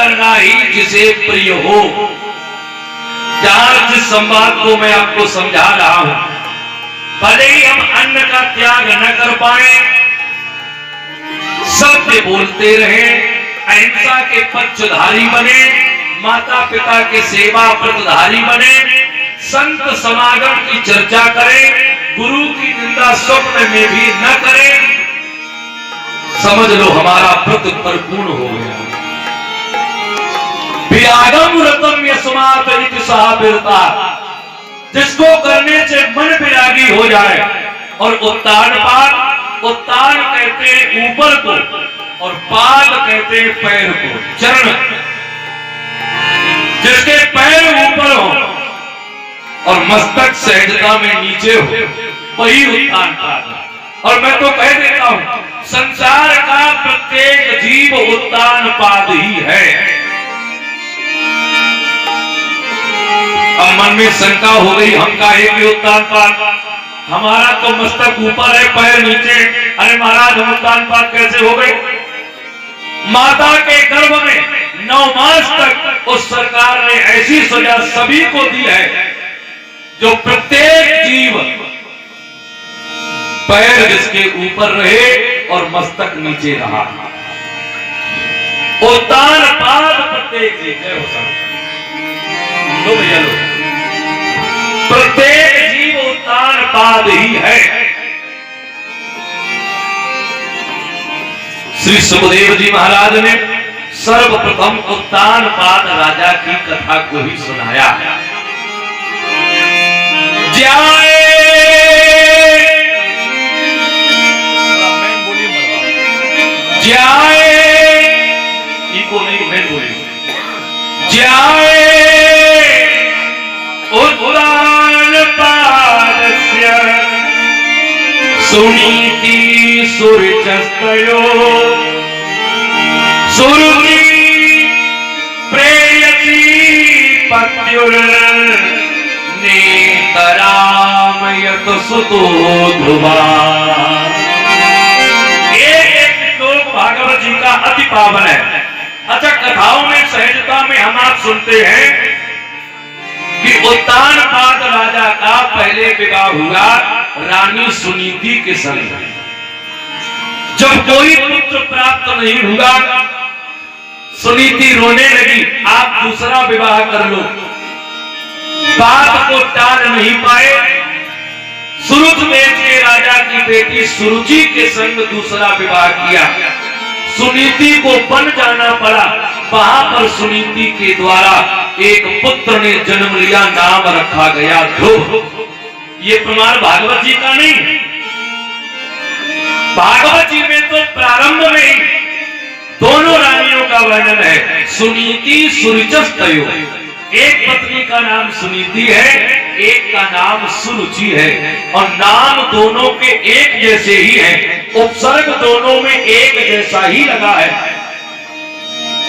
करना ही जिसे प्रिय हो। चार जिस संवाद को मैं आपको समझा रहा हूं, भले ही हम अन्न का त्याग न कर पाए, सत्य बोलते रहे, अहिंसा के पक्षधारी बने, माता पिता के सेवा व्रतधारी बने, संत समागम की चर्चा करें, गुरु की निंदा स्वप्न में भी न करें, समझ लो हमारा व्रत परिपूर्ण हो गया। विरागम व्रतम यस्मात् इति साबिरता, जिसको करने से मन विरागी हो जाए। और उत्तान पाद, उत्तान कहते हैं ऊपर को और पाद कहते हैं पैर को, चरण। जिसके पैर ऊपर हो और मस्तक सहजता में नीचे हो, वही उत्तान पाद। और मैं तो कह देता हूं, संसार का प्रत्येक जीव उत्तान पाद ही है। अब मन में शंका हो गई, हम काहे के उत्तान पाद, हमारा तो मस्तक ऊपर है पैर नीचे, अरे महाराज हम उत्तान पाद कैसे हो गए? माता के गर्भ में 9 मास तक उस सरकार ने ऐसी सजा सभी को दी है, जो प्रत्येक जीव पैर जिसके ऊपर रहे और मस्तक नीचे रहा, उत्तान पाद प्रत्येक जीव। जय हो लो भैया लो, प्रत्येक जीव उत्तान पाद ही है। श्री सुखदेव जी महाराज ने सर्वप्रथम उत्तान पाद राजा की कथा को ही सुनाया। जाए जाए इको नहीं, मैं बोली जाए उत्तान पादस्य सुनीति सुरचस्तयो सुरुचि प्रेयसी पत्युर नेतराम यत सुतो ध्रुवा। भागवत जी का अति पावन है। अच्छा, कथाओं में सहजता में हम आप सुनते हैं कि उत्तान पाद राजा का पहले विवाह हुआ रानी सुनीति के संग। जब कोई पुत्र प्राप्त नहीं हुआ, सुनीति रोने लगी, आप दूसरा विवाह कर लो। बात को टाल नहीं पाए, सुरुच देश के राजा की बेटी सुरुचि के संग दूसरा विवाह किया। सुनीति को बन जाना पड़ा। वहां पर सुनीति के द्वारा एक पुत्र ने जन्म लिया, नाम रखा गया ध्रुव। ये प्रमाण भागवत जी का नहीं, भागवत जी में तो प्रारंभ में ही दोनों रानियों का वर्णन है, सुनीति सुरुचस्तयो। एक पत्नी का नाम सुनीति है, एक का नाम सुरुचि है, और नाम दोनों के एक जैसे ही है, उपसर्ग दोनों में एक जैसा ही लगा है।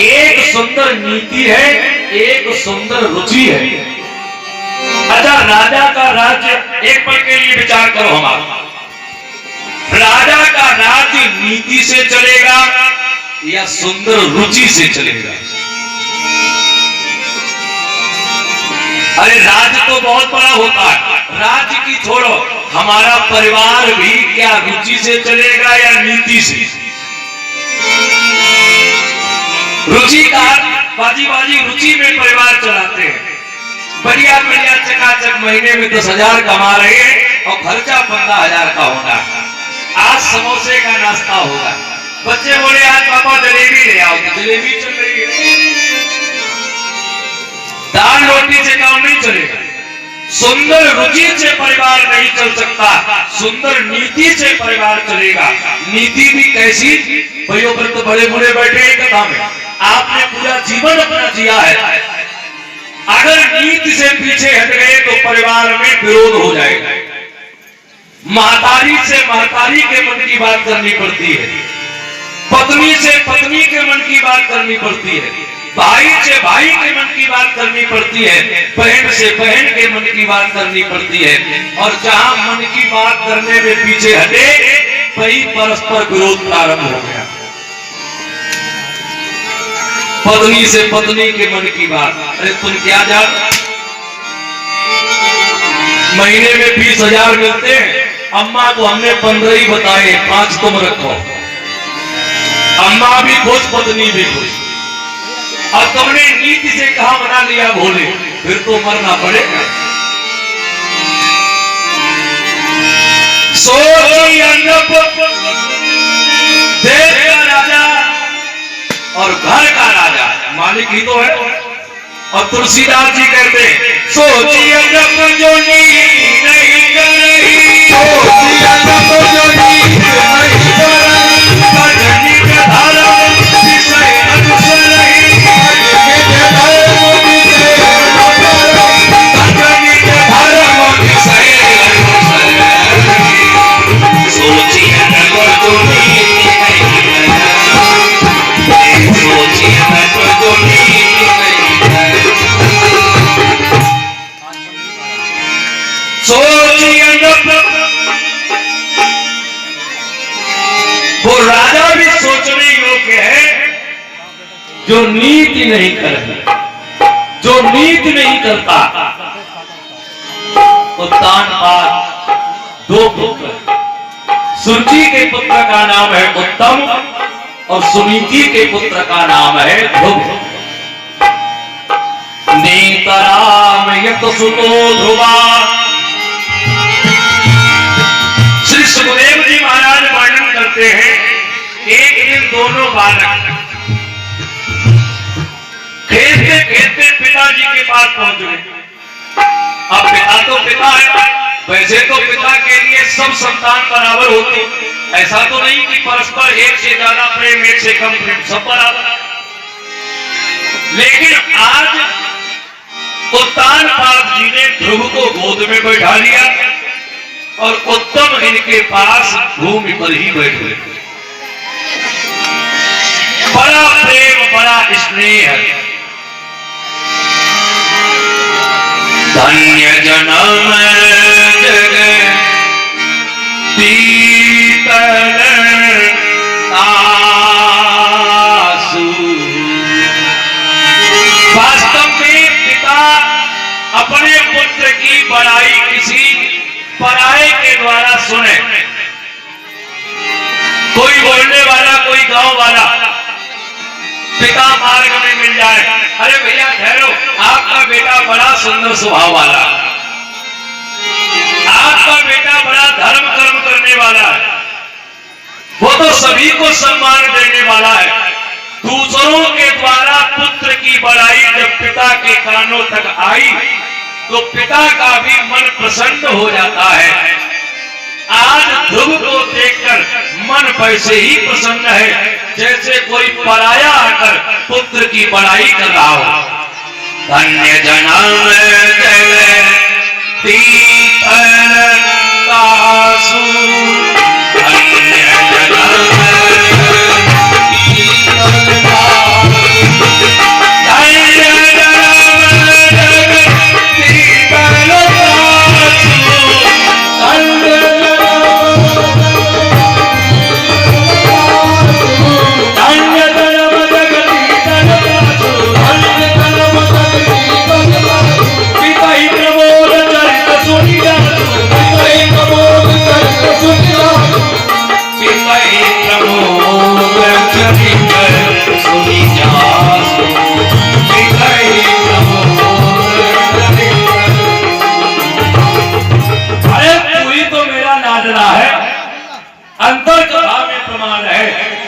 एक सुंदर नीति है, एक सुंदर रुचि है। अच्छा, राजा का राज्य, एक पल के लिए विचार करो हमारा, राजा का राज्य नीति से चलेगा या सुंदर रुचि से चलेगा? अरे राज्य तो बहुत बड़ा होता है, राज्य की छोड़ो, हमारा परिवार भी क्या रुचि से चलेगा या नीति से? रुचि का बाजी बाजी रुचि में परिवार चलाते हैं, बढ़िया बढ़िया चकाचक महीने में 10,000 कमा रहे हैं और खर्चा 15,000 का होगा। आज समोसे का नाश्ता होगा, बच्चे बोले आज पापा जलेबी ले आओ, जलेबी चल रही है। दाल रोटी से काम नहीं चलेगा। सुंदर रुचि से परिवार नहीं चल सकता, सुंदर नीति से परिवार चलेगा। नीति भी कैसी? वयोवृद्ध बड़े बूढ़े बैठे हैं कथा में, आपने पूरा जीवन अपना जिया है, अगर नीति से पीछे हट गए तो परिवार में विरोध हो जाएगा। महतारी से महतारी के मन की बात करनी पड़ती है, पत्नी से पत्नी के मन की बात करनी पड़ती है, भाई से भाई के मन की बात करनी पड़ती है, बहन से बहन के मन की बात करनी पड़ती है। और जहां मन की बात करने में पीछे हटे, वही परस्पर विरोध प्रारंभ हो गया। पत्नी से पत्नी के मन की बात। अरे तुम क्या जान, महीने में 20,000 मिलते हैं। अम्मा को हमने 15 ही बताए, 5 तुम रखो। अम्मा भी खुश, पत्नी भी खुश। अब तुमने नीति से कहा बना लिया भोले, फिर तो मरना पड़ेगा। सोची देश का राजा और घर का राजा, मालिक ही तो है। और तुलसीदास जी कहते हैं, सोची अजब जो नीति नहीं कर रही, सोची अजब जो नीति नहीं कर रही, भजनी के धर्म विषय अनुसर रही, भजनी के धर्म विषय अनुसर रही, भजनी के धर्म विषय अनुसर रही। सोची अजब जो नीति नहीं कर रही, सोची अजब जो नीति वो राजा भी सोचने योग्य है जो नीति नहीं करता, जो नीति नहीं करता। उत्तान पाद 2 पुत्र, सुरुचि के पुत्र का नाम है उत्तम और सुनीति के पुत्र का नाम है ध्रुव। नेतराम यत सुतो ध्रुवा। श्री सुखदेव जी महाराज वर्णन करते हैं, एक दिन दोनों बालक खेलते खेलते पिताजी के पास पहुंच गए। अब पिता तो पिता है, वैसे तो पिता के लिए सब संतान बराबर होते, ऐसा तो नहीं कि परस्पर एक से ज्यादा प्रेम, एक से कम प्रेम, सब बराबर। लेकिन आज उत्तान पाद जी ने ध्रुव को गोद में बैठा लिया और उत्तम इनके पास भूमि पर ही बैठे। बड़ा प्रेम, बड़ा स्नेह है। धन्य जन्म जग पीतल आसु। वास्तव में पिता अपने पुत्र की बड़ाई किसी पराये के द्वारा सुने। कोई बोलने वाला, कोई गांव वाला पिता मार्ग में मिल जाए, अरे भैया ठहरो, आपका बेटा बड़ा सुंदर स्वभाव वाला, आपका बेटा बड़ा धर्म कर्म करने वाला है, वो तो सभी को सम्मान देने वाला है। दूसरों के द्वारा पुत्र की बड़ाई जब पिता के कानों तक आई तो पिता का भी मन प्रसन्न हो जाता है। आज ध्रुव को देखकर मन वैसे ही प्रसन्न है जैसे कोई पराया आकर पुत्र की बड़ाई कर रहा हो। धन्य जन्म जय पीतल आसु, धन्य जन्म पीतल आसु, धन्य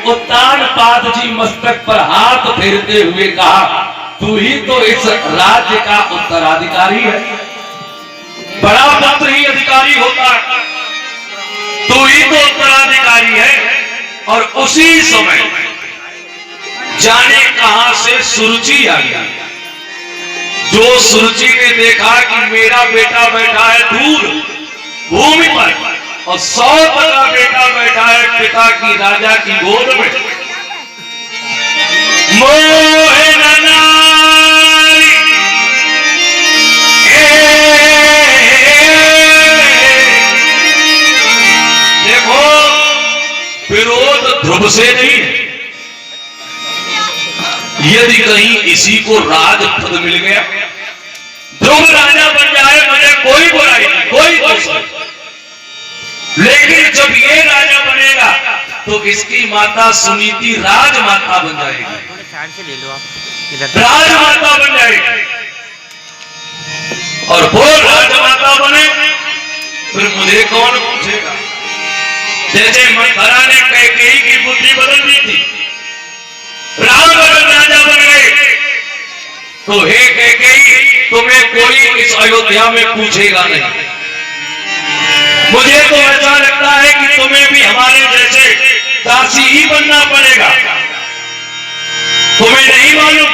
उत्तान पाद जी मस्तक पर हाथ फेरते हुए कहा, तू ही तो इस राज्य का उत्तराधिकारी है। बड़ा पुत्र ही अधिकारी होता है, तू ही तो उत्तराधिकारी है। और उसी समय जाने कहां से सुरुचि आ गया। जो सुरुचि ने देखा कि मेरा बेटा बैठा है दूर भूमि पर और 100 का बेटा बैठा है पिता की राजा की गोद में, मोहे नारी देखो, विरोध ध्रुव से नहीं है, ये यदि कहीं इसी को राज पद मिल गया, ध्रुव राजा बन जाए, मुझे कोई बुराई नहीं, कोई दोष नहीं। लेकिन जब ये राजा बनेगा तो इसकी माता सुनीति राजमाता बन जाएगी, राजमाता बन जाएगी। और वो राजमाता बने फिर मुझे कौन पूछेगा? जैसे मंथरा ने कैकेयी की बुद्धि बदल दी थी, राम राजा बन गए, तो हे कैकेयी तुम्हें कोई इस अयोध्या में पूछेगा नहीं। मुझे तो ऐसा लगता है कि तुम्हें भी हमारे जैसे दासी ही बनना पड़ेगा। तुम्हें नहीं मालूम?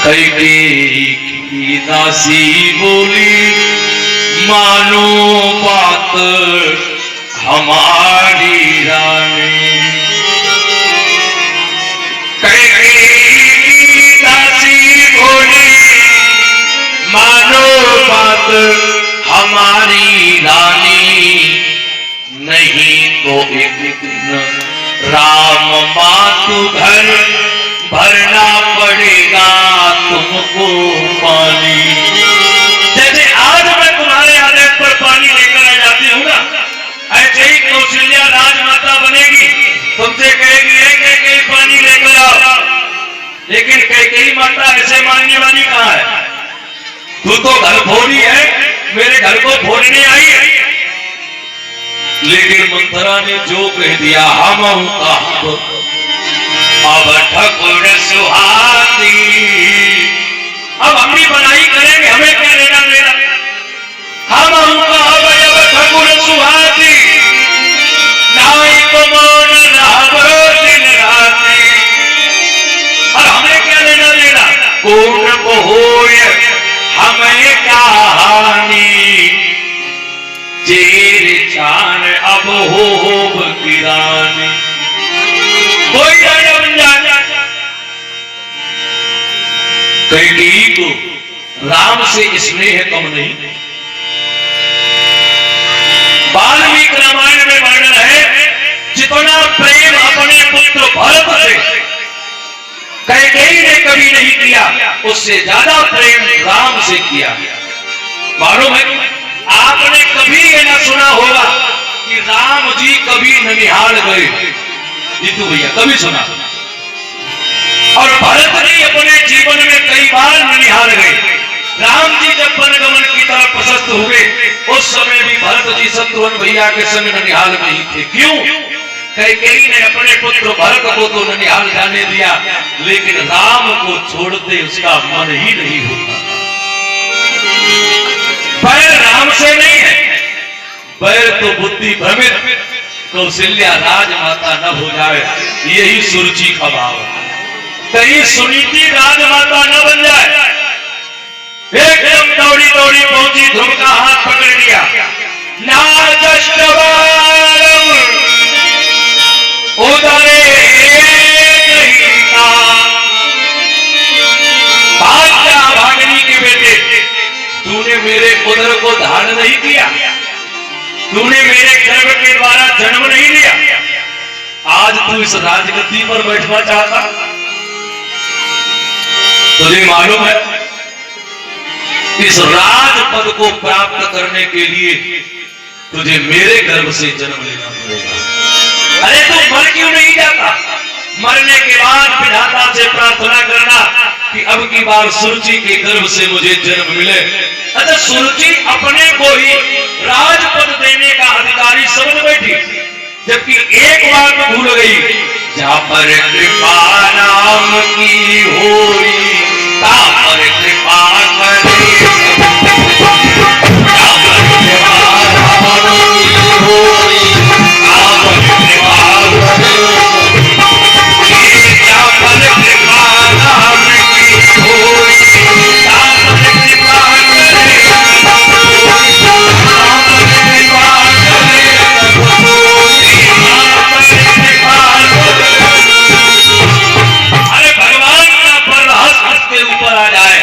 कैकेयी की दासी बोली, मानो बात हमारी रानी। कैकेयी की दासी बोली, मानो बात हमारी रानी, नहीं तो एक दिन राम मातु घर भरना पड़ेगा तुमको पानी। जैसे आज मैं तुम्हारे आदेश पर पानी लेकर आ जाती हूँ ना, ऐसे ही कौशल्या राजमाता बनेगी, तुमसे कहेगी कैकेयी पानी लेकर आओ। लेकिन कैकेयी माता ऐसे मानने वाली कहाँ है? तू तो घर फोड़ी है, मेरे घर को फोड़ने आई है। लेकिन मंथरा ने जो कह दिया, हम अब ठकुर सुहाती, अब अपनी बनाई करेंगे, हमें क्या लेना देना? हम अब ठकुर सुहाती, नाई तो मौन रहबो दिन राती। और हमें क्या लेना देना? कौन को होय हमें क्या हानि, चेर चान अब हो किरानी। कोई राजा बन जाए। कैकेयी को राम से स्नेह कम नहीं। वाल्मीकि रामायण में वर्णन है, जितना प्रेम अपने पुत्र भरत से कैकेयी ने कभी नहीं किया, उससे ज्यादा प्रेम राम से किया। मालूम है, आपने कभी ये ना सुना होगा कि राम जी कभी ननिहाल गए? जीतू भैया कभी सुना? और भरत जी अपने जीवन में कई बार ननिहाल गए। राम जी जब वनगमन की तरफ प्रशस्त हुए, उस समय भी भरत जी शत्रुघ्न भैया के संग ननिहाल में ही थे। क्यों? कैकेयी ने अपने पुत्र भरत को तो ननिहाल जाने दिया, लेकिन राम को छोड़ते उसका मन ही नहीं होता। बैर राम से नहीं है, बैर तो बुद्धि भ्रमित कौशल्या राजमाता न हो जाए, यही सुरुचि का भाव है। कहीं सुनीति राजमाता न बन जाए। एकदम दौड़ी दौड़ी पहुंची, ध्रुव का हाथ पकड़ लिया। उदरे भागनी के बेटे, तूने मेरे उदर को धारण नहीं किया, तूने मेरे गर्भ के द्वारा जन्म नहीं लिया, आज तू इस राजगद्दी पर बैठना चाहता? तुझे मालूम है, इस राजपद को प्राप्त करने के लिए तुझे मेरे गर्भ से जन्म लेना पड़ेगा। अरे तू मर क्यों नहीं जाता? मरने के बाद विधाता से प्रार्थना करना कि अब की बार सुरुचि के गर्भ से मुझे जन्म मिले। अच्छा, सुरुचि अपने को ही राजपद देने का अधिकारी समझ बैठी, जबकि एक बात भूल गई, जहां पर कृपा नाम की होई ता पर कृपा करे, जहां पर कृपा नाम की होई ता पर कृपा करे, जहां पर कृपा नाम की होई ता पर कृपा करे, अरे भगवान का प्रहसन के ऊपर आ जाए।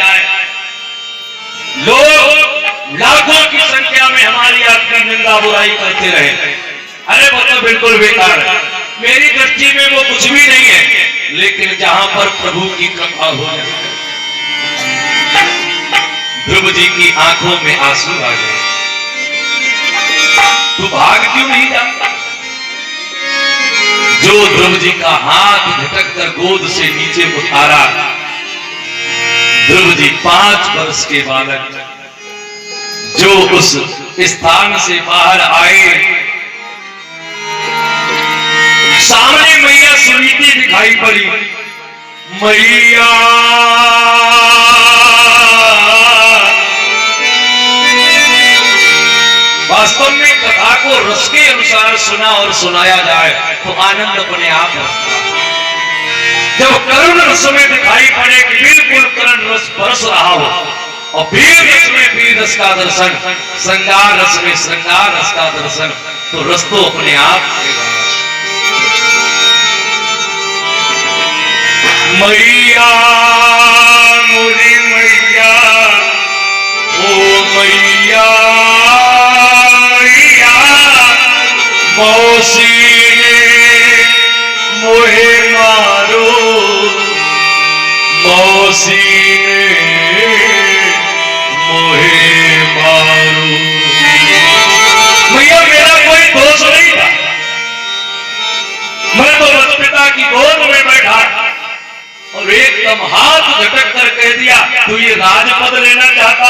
लोग लाखों की संख्या में हमारी आपकी निंदा बुराई करते रहे। अरे तो बिल्कुल बेकार है, मेरी दृष्टि में वो कुछ भी नहीं है। लेकिन जहां पर प्रभु की कृपा हो जाए, ध्रुव जी की आंखों में आंसू आ गए। तू भाग क्यों नहीं जाता? जो ध्रुव जी का हाथ झटक कर गोद से नीचे उतारा, ध्रुव जी 5 वर्ष के बालक जो उस स्थान से बाहर आए, सामने मैया सुनीति दिखाई पड़ी। मैया वास्तव में कथा को रस के अनुसार सुना और सुनाया जाए तो आनंद अपने आप बरसता है। जब करुण रस में दिखाई पड़े कि बिल्कुल करुण रस बरस रहा हो, और वीर रस में वीर रस का दर्शन, श्रृंगार रस में श्रृंगार रस का दर्शन, तो रस तो अपने आप मैया मुरी मैया, ओ मैया मैया, मौसी ने मोहे मारो, मौसी ने मोहे मारो। भैया मेरा कोई दोष नहीं था, मैं तो बस पिता की गोद में बैठा और एकदम हाथ झटक कर कह दिया, तू ये राजपद लेना चाहता?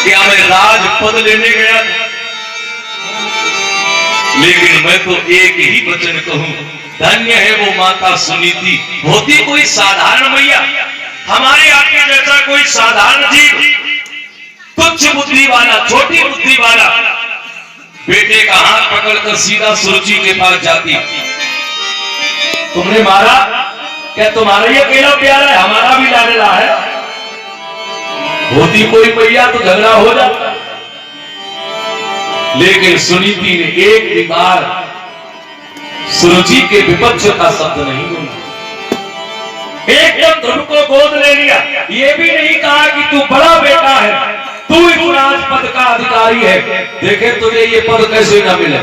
क्या मैं राजपद लेने गया था? लेकिन मैं तो एक ही वचन कहूं, धन्य है वो माता सुनीति। होती कोई साधारण मैया, हमारे आपके जैसा कोई साधारण जीव, तुच्छ बुद्धि वाला, छोटी बुद्धि वाला, बेटे का हाथ पकड़कर सीधा सुरुचि के पास जाती। तुमने मारा क्या? तुम्हारा ही अकेला प्यार है, हमारा भी लाडला है। होती कोई मैया तो झगड़ा हो जाता, लेकिन सुनीति ने एक भी बार सुरुचि के विपक्ष का शब्द नहीं बोला। एकदम ध्रुव को गोद ले लिया। ये भी नहीं कहा कि तू बड़ा बेटा है, तू इस राजपद का अधिकारी है, देखे तुझे ये पद कैसे न मिले।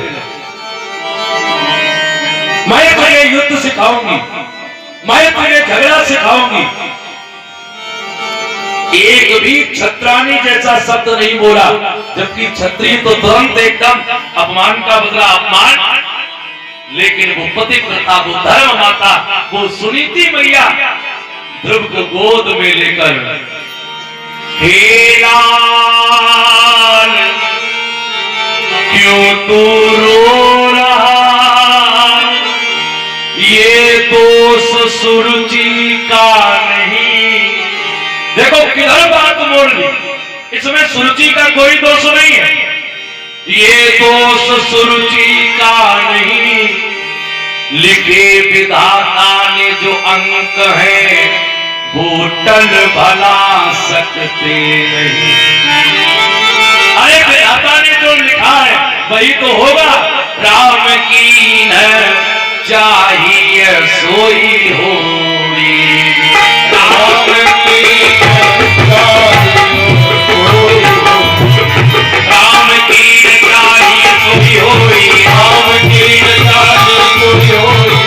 मैं तुझे युद्ध सिखाऊंगी, मैं तुझे झगड़ा सिखाऊंगी। एक भी क्षत्राणी जैसा शब्द नहीं बोला, जबकि क्षत्रिय तो तुरंत एकदम अपमान का बदला अपमान। लेकिन वो पतिव्रता, वो धर्म माता, वो सुनीति मैया ध्रुव को गोद में लेकर, हे लाल क्यों तू रो रहा, ये दोष सुरुचि का नहीं। देखो किधर बात मोड़ ली, इसमें सुरुचि का कोई दोष नहीं है। ये दोष सुरुचि का नहीं, लिखे विधाता ने जो अंक है वो टल भला सकते नहीं। अरे विधाता ने जो लिखा है वही तो होगा। राम की न चाहिए सोई होई, राम की राम की चाहिए सोई होई, राम की चाहिए सोई होई।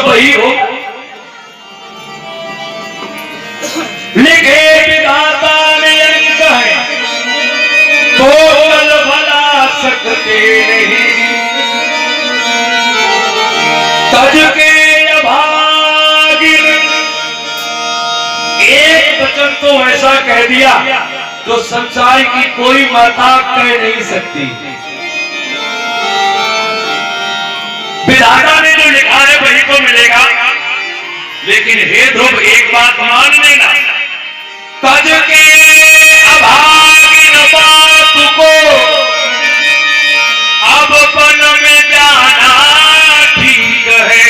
वही हो, लिखे विधाता ने अंक है तो कल भला सकते नहीं। तज के अभागिन, एक वचन तो ऐसा कह दिया तो संसार की कोई माता कह नहीं सकती। विधाता ने जो लिखा है वही को मिलेगा। लेकिन हे ध्रुव, एक बात मान लेना, तज के अभागिन बात को अब वन में जाना ठीक है,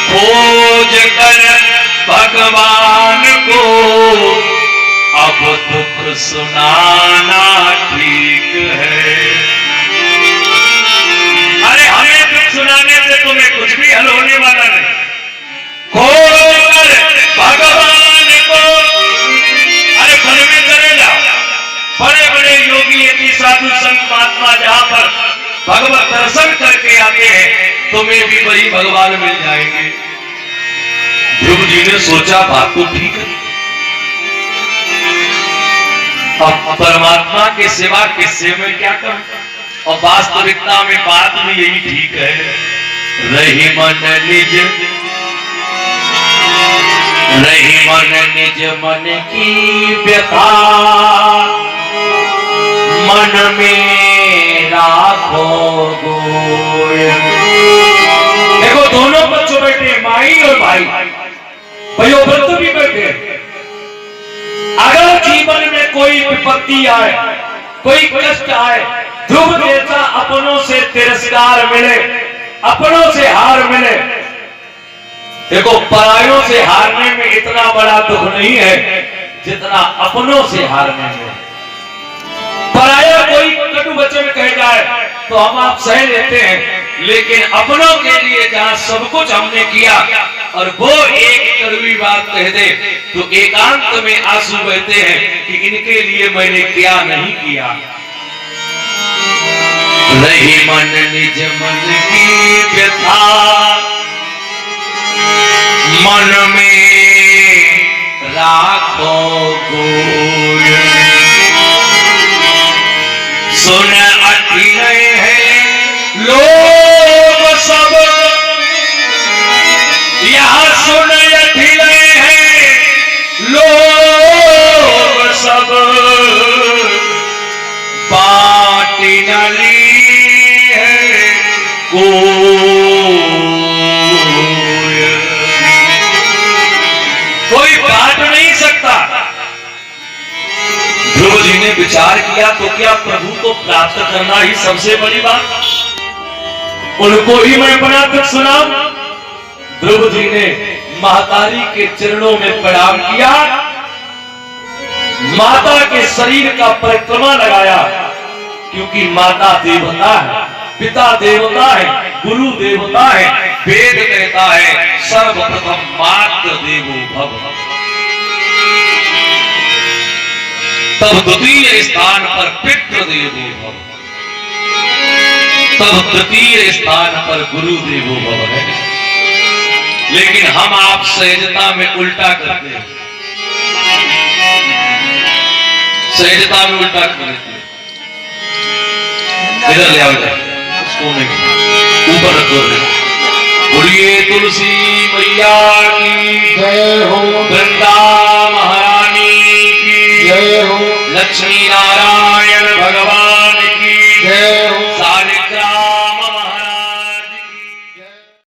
खोज कर भगवान को अब दुख सुनाना ठीक है। अरे हमें दुख सुनाने से तुम्हें कुछ भी हल होने वाला नहीं। खोज कर भगवान को, अरे वन में चले जाओ, बड़े बड़े योगी यति साधु संत महात्मा जहां पर भगवत दर्शन करके आते हैं, तुम्हें भी वही भगवान मिल जाएंगे। ध्रुव जी ने सोचा बात तो ठीक है, अब परमात्मा के सिवा किससे मैं क्या करूं, और वास्तविकता में बात भी यही ठीक है। रही मन निज मन की व्यथा, मन में राखो गोय। देखो दोनों बच्चों बैठे, माई और भाई, वयोवृद्ध भी बैठे। अगर जीवन में कोई विपत्ति आए, कोई कष्ट आए, ध्रुव जैसा अपनों से तिरस्कार मिले, अपनों से हार मिले। देखो परायों से हारने में इतना बड़ा दुख नहीं है जितना अपनों से हारने में। पराया कोई कटु वचन कह जाए तो हम आप सह लेते हैं, लेकिन अपनों के लिए जहां सब कुछ हमने किया और वो एक कड़वी बात कह दे तो एकांत में आंसू बहते हैं कि इनके लिए मैंने क्या नहीं किया। रही मन निज मन की व्यथा, मन में राखो गोय। सुन अठिले हैं लोग सब, यहाँ सुन अठिले हैं लोग सब, बाटी नली है कोई बांट नहीं सकता। ध्रुव जी ने विचार किया तो क्या प्रभु को प्राप्त करना ही सबसे बड़ी बात, उनको ही मैं अपना दुख सुनाऊं। ध्रुव जी ने महतारी के चरणों में प्रणाम किया, माता के शरीर का परिक्रमा लगाया, क्योंकि माता देवता है, पिता देवता है, गुरु देवता है। वेद कहता है सर्वप्रथम मातृ देवो भव, तब द्वितीय स्थान पर पितृ देवो भव, तब तृतीय स्थान पर गुरु देवो भव है। लेकिन हम आप सहजता में उल्टा करते हैं, सहजता में उल्टा कर देते हैं। इधर ले आओ, उसको नहीं, ऊपर रखो। बोलिए तुलसी मैया की जय हो, वृंदा महारानी की जय हो, लक्ष्मी नारायण भगवान